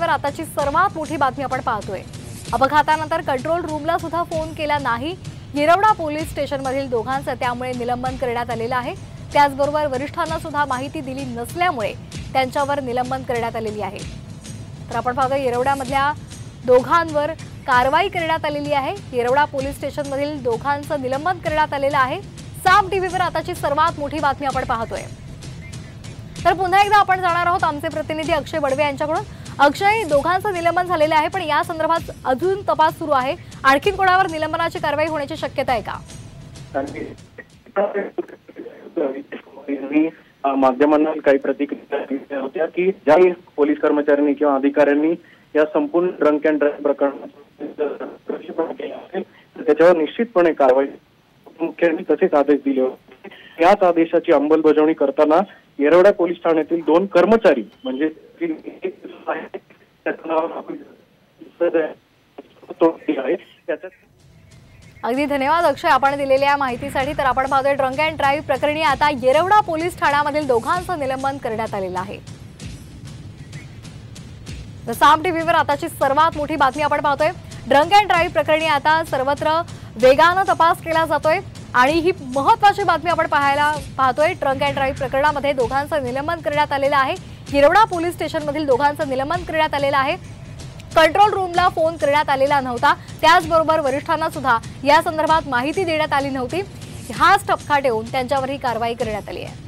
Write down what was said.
टीव्हीवर आताची सर्वात मोठी बातमी आपण पाहतोय। अपघातानंतर कंट्रोल रूमला सुद्धा फोन केला नाही। येरवडा पोलीस स्टेशनमधील दोघांचं त्यामुळे निलंबन करण्यात आलेलं आहे। त्याचबरोबर वरिष्ठांना सुद्धा माहिती दिली नसल्यामुळे त्यांच्यावर निलंबन करण्यात आलेली आहे। तर आपण पाहतो येरवड्यामधल्या दोघांवर कारवाई करण्यात आलेली आहे। येरवडा पोलीस स्टेशनमधील दोघांचं निलंबन करण्यात आलेलं आहे। साम टीव्हीवर आताची सर्वात मोठी बातमी आपण पाहतोय। तर पुन्हा एकदा आपण जाणार आहोत आमचे प्रतिनिधी अक्षय बडवे यांच्याकडून। अक्षय, दोघांचं निलंबन झालेलं आहे, पण या संदर्भात अजून तपास सुरू आहे। आणखी कोणावर निलंबनाची कारवाई होण्याची शक्यता आहे का? माध्यमांना काही प्रतिक्रिया होत्या की ज्या पोलीस कर्मचाऱ्यांनी किंवा अधिकाऱ्यांनी या संपूर्ण ड्रंक अँड ड्राइव्ह प्रकरणात त्याच्यावर निश्चितपणे कारवाई मुख्याने तसेच आदेश दिले होते। याच आदेशाची अंमलबजावणी करताना येरवडा पोलीस ठाण्यातील 2 कर्मचारी म्हणजे अगदी धन्यवाद अक्षय आपण दिलेल्या माहितीसाठी। तर आपण पाहतोय ड्रंक अँड ड्राइव्ह प्रकरणी आता येरवडा पोलीस ठाण्यामधील दोघांचं निलंबन करण्यात आलेलं आहे। साम टीव्हीवर आताची सर्वात मोठी बातमी आपण पाहतोय। ड्रंक अँड ड्राइव्ह प्रकरणी आता सर्वत्र वेगाने तपास केला जातोय आणि ही महत्त्वाची बातमी आपण पाहतोय। ड्रंक अँड ड्राइव्ह प्रकरणामध्ये दोघांचं निलंबन करण्यात आलेलं आहे। येरवडा पोलीस स्टेशनमधील दोघांचं निलंबन करण्यात आलेलं आहे। कंट्रोल रूमला फोन करण्यात आलेला नव्हता। त्याचबरोबर वरिष्ठांना सुद्धा या संदर्भात माहिती देण्यात आली नव्हती। हाच ठपका ठेवून त्यांच्यावर ही कारवाई करण्यात आली आहे।